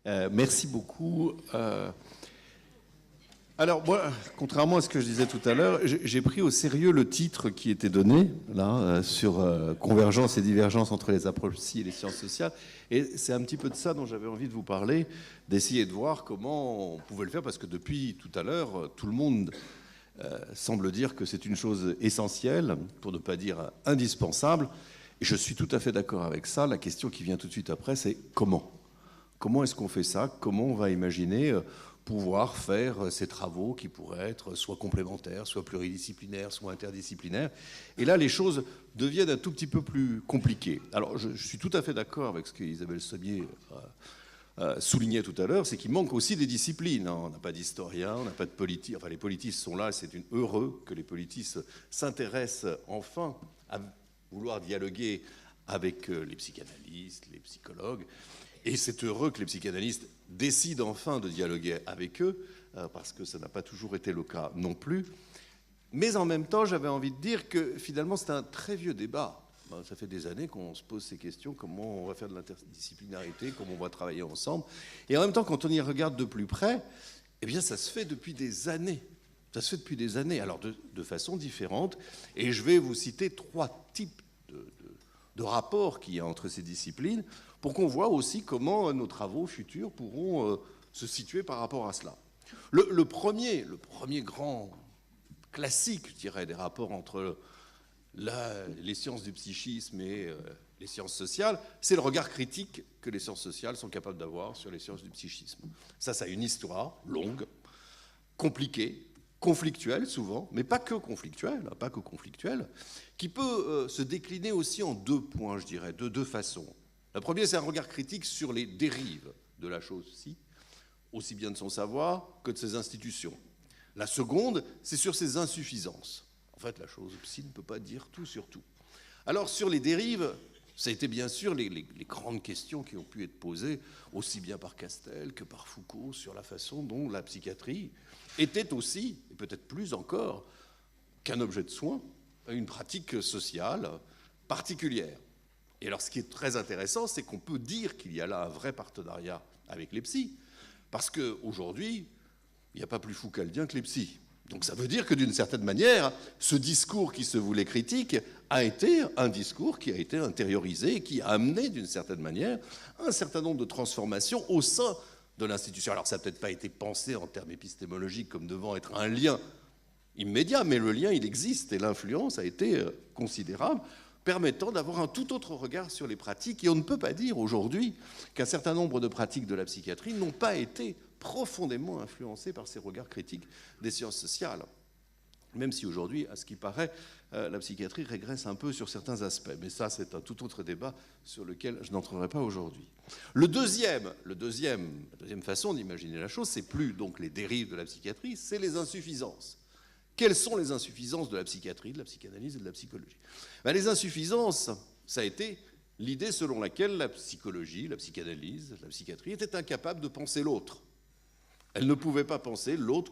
Merci beaucoup. Alors moi, contrairement à ce que je disais tout à l'heure, j'ai pris au sérieux le titre qui était donné là sur convergence et divergence entre les approches psy et les sciences sociales. Et c'est un petit peu de ça dont j'avais envie de vous parler, d'essayer de voir comment on pouvait le faire, parce que depuis tout à l'heure, tout le monde semble dire que c'est une chose essentielle, pour ne pas dire indispensable. Et je suis tout à fait d'accord avec ça. La question qui vient tout de suite après, c'est comment ? Comment est-ce qu'on fait ça ? Comment on va imaginer pouvoir faire ces travaux qui pourraient être soit complémentaires, soit pluridisciplinaires, soit interdisciplinaires. Et là, les choses deviennent un tout petit peu plus compliquées. Alors, je suis tout à fait d'accord avec ce qu'Isabelle Sommier soulignait tout à l'heure, c'est qu'il manque aussi des disciplines. On n'a pas d'historiens, on n'a pas de politistes. Enfin, les politistes sont là, c'est heureux que les politistes s'intéressent enfin à vouloir dialoguer avec les psychanalystes, les psychologues. Et c'est heureux que les psychanalystes décident enfin de dialoguer avec eux, parce que ça n'a pas toujours été le cas non plus. Mais en même temps, j'avais envie de dire que finalement, c'est un très vieux débat. Ça fait des années qu'on se pose ces questions, comment on va faire de l'interdisciplinarité, comment on va travailler ensemble. Et en même temps, quand on y regarde de plus près, eh bien, ça se fait depuis des années. Ça se fait depuis des années, alors de façon différente. Et je vais vous citer 3 types de rapports qu'il y a entre ces disciplines, pour qu'on voit aussi comment nos travaux futurs pourront se situer par rapport à cela. Le premier grand classique, je dirais, des rapports entre les sciences du psychisme et les sciences sociales, c'est le regard critique que les sciences sociales sont capables d'avoir sur les sciences du psychisme. Ça a une histoire longue, compliquée, conflictuelle souvent, mais pas que conflictuelle, qui peut se décliner aussi en 2 points, je dirais, de 2 façons. La première, c'est un regard critique sur les dérives de la chose-ci, aussi bien de son savoir que de ses institutions. La seconde, c'est sur ses insuffisances. En fait, la chose psy ne peut pas dire tout sur tout. Alors, sur les dérives, ça a été bien sûr les grandes questions qui ont pu être posées, aussi bien par Castel que par Foucault, sur la façon dont la psychiatrie était aussi, et peut-être plus encore, qu'un objet de soin, une pratique sociale particulière. Et alors, ce qui est très intéressant, c'est qu'on peut dire qu'il y a là un vrai partenariat avec les psys, parce qu'aujourd'hui, il n'y a pas plus foucaldien que les psys. Donc ça veut dire que d'une certaine manière, ce discours qui se voulait critique a été un discours qui a été intériorisé et qui a amené d'une certaine manière un certain nombre de transformations au sein de l'institution. Alors ça n'a peut-être pas été pensé en termes épistémologiques comme devant être un lien immédiat, mais le lien il existe et l'influence a été considérable, permettant d'avoir un tout autre regard sur les pratiques. Et on ne peut pas dire aujourd'hui qu'un certain nombre de pratiques de la psychiatrie n'ont pas été profondément influencées par ces regards critiques des sciences sociales. Même si aujourd'hui, à ce qui paraît, la psychiatrie régresse un peu sur certains aspects. Mais ça, c'est un tout autre débat sur lequel je n'entrerai pas aujourd'hui. La deuxième façon d'imaginer la chose, c'est plus donc les dérives de la psychiatrie, c'est les insuffisances. Quelles sont les insuffisances de la psychiatrie, de la psychanalyse et de la psychologie ? Les insuffisances, ça a été l'idée selon laquelle la psychologie, la psychanalyse, la psychiatrie étaient incapables de penser l'autre. Elles ne pouvaient pas penser l'autre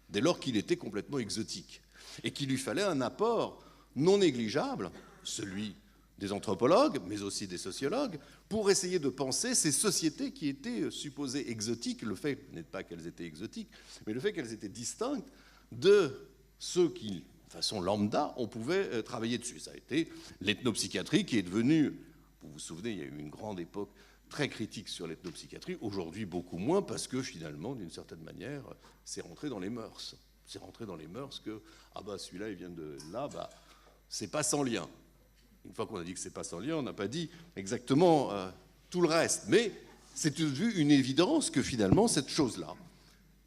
dès lors qu'il était complètement exotique et qu'il lui fallait un apport non négligeable, celui des anthropologues, mais aussi des sociologues, pour essayer de penser ces sociétés qui étaient supposées exotiques. Le fait n'est pas qu'elles étaient exotiques, mais le fait qu'elles étaient distinctes de ceux qui, de façon lambda, on pouvait travailler dessus. Ça a été l'ethnopsychiatrie qui est devenue, vous vous souvenez, il y a eu une grande époque très critique sur l'ethnopsychiatrie, aujourd'hui beaucoup moins, parce que finalement, d'une certaine manière, c'est rentré dans les mœurs. C'est rentré dans les mœurs que, celui-là, il vient de là, c'est pas sans lien. Une fois qu'on a dit que c'est pas sans lien, on n'a pas dit exactement tout le reste. Mais c'est devenu une évidence que finalement, cette chose-là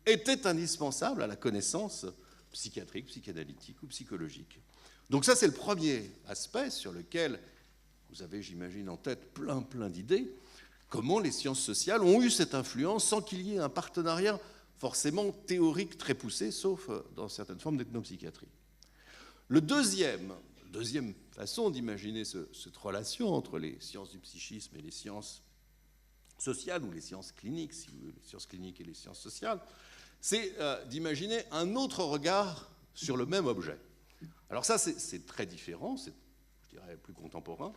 était indispensable à la connaissance psychiatrique, psychanalytique ou psychologique. Donc ça, c'est le premier aspect sur lequel vous avez, j'imagine, en tête plein d'idées. Comment les sciences sociales ont eu cette influence sans qu'il y ait un partenariat forcément théorique très poussé, sauf dans certaines formes d'ethnopsychiatrie. La deuxième façon d'imaginer cette relation entre les sciences du psychisme et les sciences sociales, ou les sciences cliniques, si vous voulez, les sciences cliniques et les sciences sociales, c'est d'imaginer un autre regard sur le même objet. Alors ça, c'est très différent, c'est, je dirais, plus contemporain.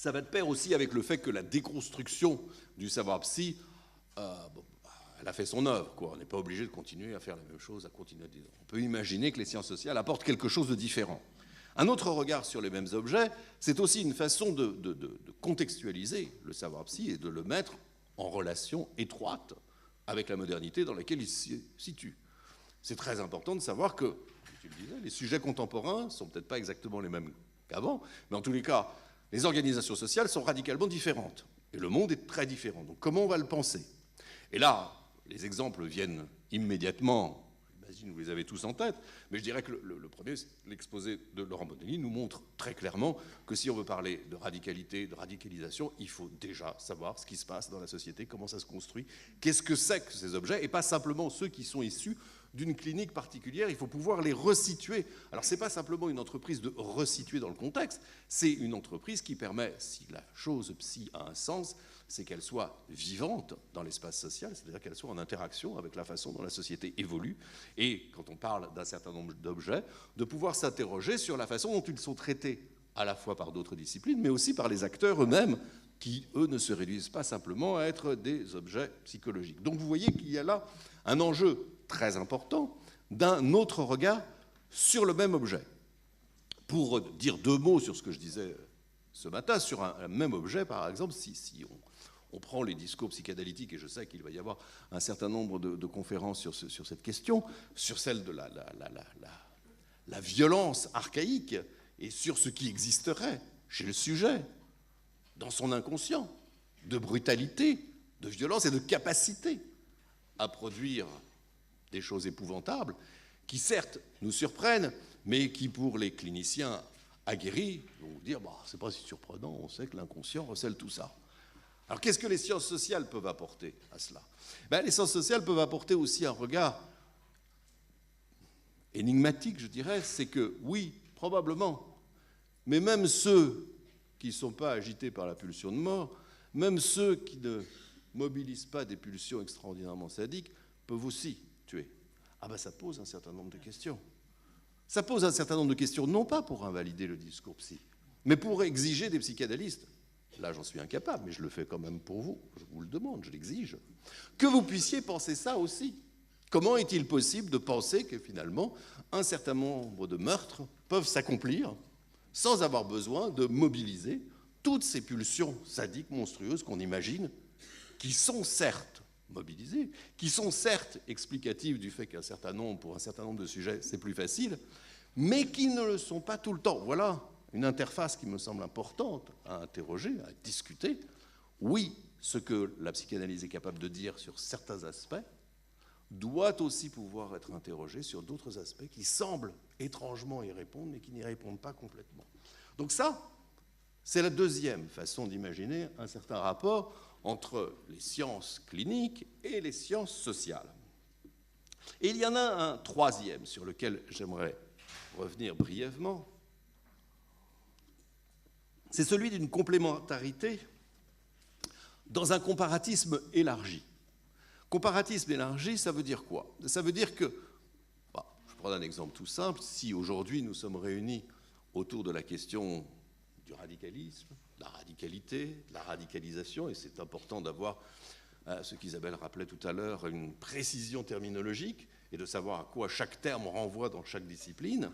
Ça va de pair aussi avec le fait que la déconstruction du savoir psy, elle a fait son œuvre, quoi. On n'est pas obligé de continuer à faire la même chose, à continuer à dire. On peut imaginer que les sciences sociales apportent quelque chose de différent. Un autre regard sur les mêmes objets, c'est aussi une façon de contextualiser le savoir psy et de le mettre en relation étroite avec la modernité dans laquelle il se situe. C'est très important de savoir que, comme tu le disais, les sujets contemporains ne sont peut-être pas exactement les mêmes qu'avant, mais en tous les cas, les organisations sociales sont radicalement différentes. Et le monde est très différent. Donc comment on va le penser? Et là, les exemples viennent immédiatement. J'imagine que vous les avez tous en tête, mais je dirais que le premier, l'exposé de Laurent Bonelli, nous montre très clairement que si on veut parler de radicalité, de radicalisation, il faut déjà savoir ce qui se passe dans la société, comment ça se construit, qu'est-ce que c'est que ces objets, et pas simplement ceux qui sont issus d'une clinique particulière, il faut pouvoir les resituer. Alors ce n'est pas simplement une entreprise de resituer dans le contexte, c'est une entreprise qui permet, si la chose psy a un sens, c'est qu'elle soit vivante dans l'espace social, c'est-à-dire qu'elle soit en interaction avec la façon dont la société évolue, et quand on parle d'un certain nombre d'objets, de pouvoir s'interroger sur la façon dont ils sont traités, à la fois par d'autres disciplines, mais aussi par les acteurs eux-mêmes, qui, eux, ne se réduisent pas simplement à être des objets psychologiques. Donc vous voyez qu'il y a là un enjeu très important d'un autre regard sur le même objet. Pour dire deux mots sur ce que je disais ce matin, sur un même objet, par exemple, si on prend les discours psychanalytiques, et je sais qu'il va y avoir un certain nombre de conférences sur cette question, sur celle de la violence archaïque, et sur ce qui existerait chez le sujet, dans son inconscient, de brutalité, de violence et de capacité à produire des choses épouvantables, qui certes nous surprennent, mais qui pour les cliniciens aguerris vont dire c'est pas si surprenant, on sait que l'inconscient recèle tout ça. Alors qu'est-ce que les sciences sociales peuvent apporter à cela? Les sciences sociales peuvent apporter aussi un regard énigmatique, je dirais, c'est que oui, probablement, mais même ceux qui ne sont pas agités par la pulsion de mort, même ceux qui ne mobilisent pas des pulsions extraordinairement sadiques, peuvent aussi tuer. Ça pose un certain nombre de questions. Ça pose un certain nombre de questions, non pas pour invalider le discours psy, mais pour exiger des psychanalystes. Là, j'en suis incapable, mais je le fais quand même pour vous. Je vous le demande, je l'exige. Que vous puissiez penser ça aussi. Comment est-il possible de penser que finalement, un certain nombre de meurtres peuvent s'accomplir sans avoir besoin de mobiliser toutes ces pulsions sadiques monstrueuses qu'on imagine, qui sont certes mobilisées, qui sont certes explicatives du fait pour un certain nombre de sujets, c'est plus facile, mais qui ne le sont pas tout le temps. Voilà une interface qui me semble importante à interroger, à discuter. Oui, ce que la psychanalyse est capable de dire sur certains aspects doit aussi pouvoir être interrogé sur d'autres aspects qui semblent étrangement y répondre, mais qui n'y répondent pas complètement. Donc ça, c'est la deuxième façon d'imaginer un certain rapport entre les sciences cliniques et les sciences sociales. Et il y en a un troisième sur lequel j'aimerais revenir brièvement. C'est celui d'une complémentarité dans un comparatisme élargi. Comparatisme élargi, ça veut dire quoi? Ça veut dire que, je prends un exemple tout simple, si aujourd'hui nous sommes réunis autour de la question du radicalisme, de la radicalité, de la radicalisation, et c'est important d'avoir ce qu'Isabelle rappelait tout à l'heure, une précision terminologique, et de savoir à quoi chaque terme renvoie dans chaque discipline,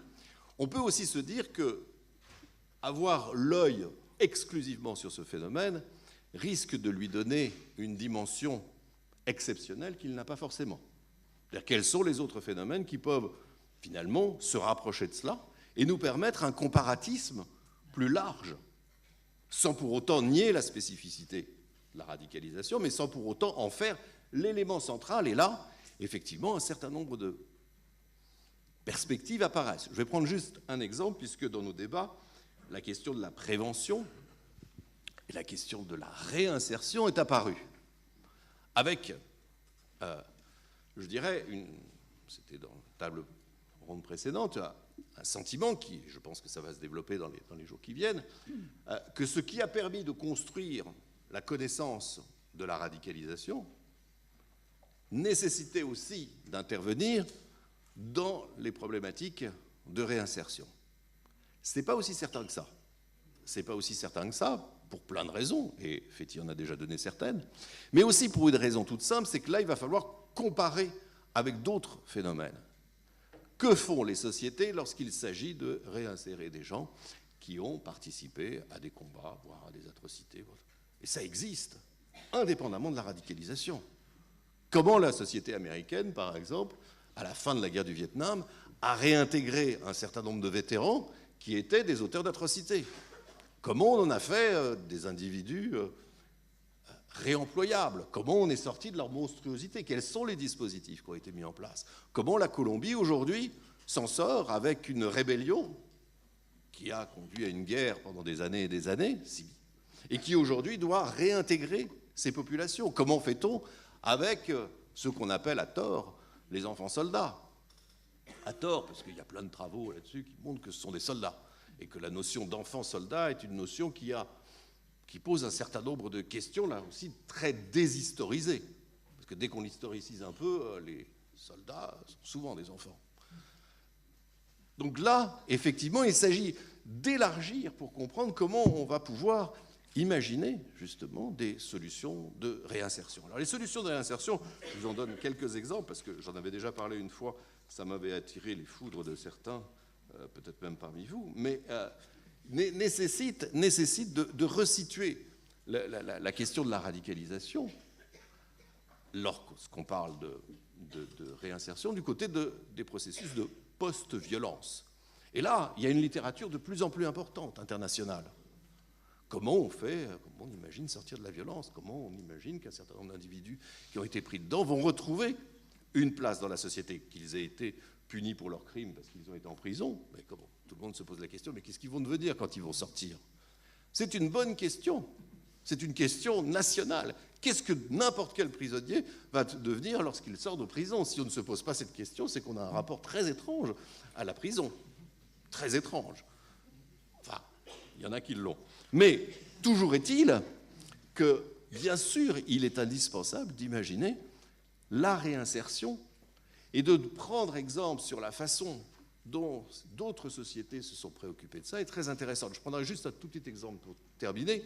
on peut aussi se dire que avoir l'œil exclusivement sur ce phénomène risque de lui donner une dimension exceptionnelle qu'il n'a pas forcément. C'est-à-dire quels sont les autres phénomènes qui peuvent finalement se rapprocher de cela et nous permettre un comparatisme plus large, sans pour autant nier la spécificité de la radicalisation, mais sans pour autant en faire l'élément central. Et là, effectivement, un certain nombre de perspectives apparaissent. Je vais prendre juste un exemple, puisque dans nos débats, la question de la prévention et la question de la réinsertion est apparue. Avec, je dirais, c'était dans la table ronde précédente, un sentiment qui, je pense que ça va se développer dans les jours qui viennent, que ce qui a permis de construire la connaissance de la radicalisation nécessitait aussi d'intervenir dans les problématiques de réinsertion. Ce n'est pas aussi certain que ça. C'est pas aussi certain que ça, pour plein de raisons, et Féti en a déjà donné certaines, mais aussi pour une raison toute simple, c'est que là, il va falloir comparer avec d'autres phénomènes. Que font les sociétés lorsqu'il s'agit de réinsérer des gens qui ont participé à des combats, voire à des atrocités? Et ça existe, indépendamment de la radicalisation. Comment la société américaine, par exemple, à la fin de la guerre du Vietnam, a réintégré un certain nombre de vétérans qui étaient des auteurs d'atrocités? Comment on en a fait des individus réemployables? Comment on est sorti de leur monstruosité? Quels sont les dispositifs qui ont été mis en place? Comment la Colombie, aujourd'hui, s'en sort avec une rébellion qui a conduit à une guerre pendant des années et des années, et qui, aujourd'hui, doit réintégrer ces populations? Comment fait-on avec ce qu'on appelle à tort les enfants soldats? À tort, parce qu'il y a plein de travaux là-dessus qui montrent que ce sont des soldats, et que la notion d'enfant soldat est une notion qui pose un certain nombre de questions, là aussi, très déshistorisées. Parce que dès qu'on historicise un peu, les soldats sont souvent des enfants. Donc là, effectivement, il s'agit d'élargir pour comprendre comment on va pouvoir imaginer, justement, des solutions de réinsertion. Alors les solutions de réinsertion, je vous en donne quelques exemples, parce que j'en avais déjà parlé une fois, ça m'avait attiré les foudres de certains, peut-être même parmi vous, mais nécessite de resituer la question de la radicalisation, lorsqu'on parle de réinsertion, du côté des processus de post-violence. Et là, il y a une littérature de plus en plus importante, internationale. Comment on imagine sortir de la violence? Comment on imagine qu'un certain nombre d'individus qui ont été pris dedans vont retrouver une place dans la société, qu'ils aient été punis pour leurs crimes parce qu'ils ont été en prison? Mais comment? Tout le monde se pose la question, mais qu'est-ce qu'ils vont devenir quand ils vont sortir? C'est une bonne question. C'est une question nationale. Qu'est-ce que n'importe quel prisonnier va devenir lorsqu'il sort de prison? Si on ne se pose pas cette question, c'est qu'on a un rapport très étrange à la prison. Très étrange. Enfin, il y en a qui l'ont. Mais toujours est-il que, bien sûr, il est indispensable d'imaginer la réinsertion et de prendre exemple sur la façon dont d'autres sociétés se sont préoccupées de ça est très intéressante. Je prendrai juste un tout petit exemple pour terminer.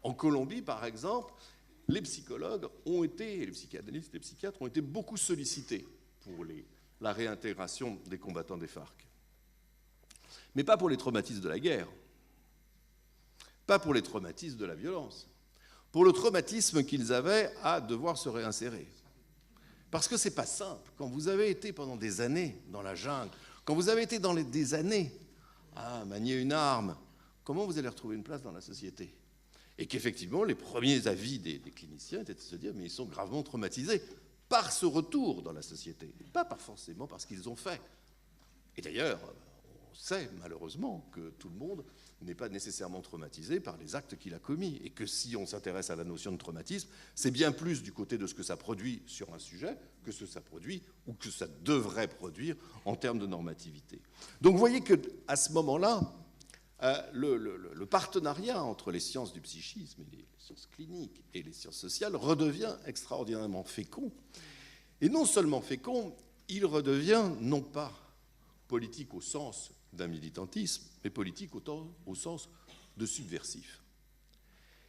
En Colombie, par exemple, les psychologues ont été, les psychanalystes, les psychiatres ont été beaucoup sollicités pour la réintégration des combattants des FARC. Mais pas pour les traumatismes de la guerre, pas pour les traumatismes de la violence, pour le traumatisme qu'ils avaient à devoir se réinsérer. Parce que c'est pas simple. Quand vous avez été pendant des années dans la jungle, quand vous avez été des années à manier une arme, comment vous allez retrouver une place dans la société? Et qu'effectivement, les premiers avis des cliniciens étaient de se dire, mais ils sont gravement traumatisés par ce retour dans la société, pas forcément par ce qu'ils ont fait. Et d'ailleurs, on sait malheureusement que tout le monde n'est pas nécessairement traumatisé par les actes qu'il a commis, et que si on s'intéresse à la notion de traumatisme, c'est bien plus du côté de ce que ça produit sur un sujet que ce que ça produit ou que ça devrait produire en termes de normativité. Donc vous voyez qu'à ce moment-là, le partenariat entre les sciences du psychisme et les sciences cliniques et les sciences sociales redevient extraordinairement fécond. Et non seulement fécond, il redevient non pas politique au sens d'un militantisme, mais politique au sens de subversif.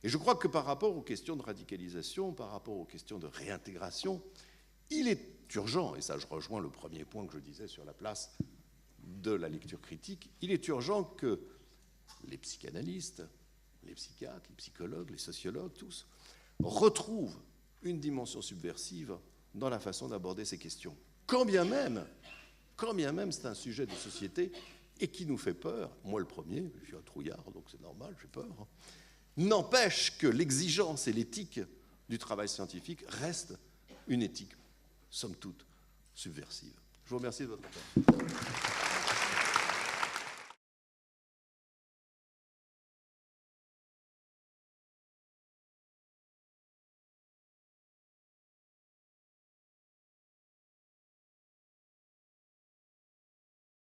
Et je crois que par rapport aux questions de radicalisation, par rapport aux questions de réintégration, il est urgent, et ça je rejoins le premier point que je disais sur la place de la lecture critique, il est urgent que les psychanalystes, les psychiatres, les psychologues, les sociologues, tous, retrouvent une dimension subversive dans la façon d'aborder ces questions. Quand bien même c'est un sujet de société et qui nous fait peur, moi le premier, je suis un trouillard, donc c'est normal, j'ai peur, n'empêche que l'exigence et l'éthique du travail scientifique restent une éthique, somme toute, subversive. Je vous remercie de votre attention.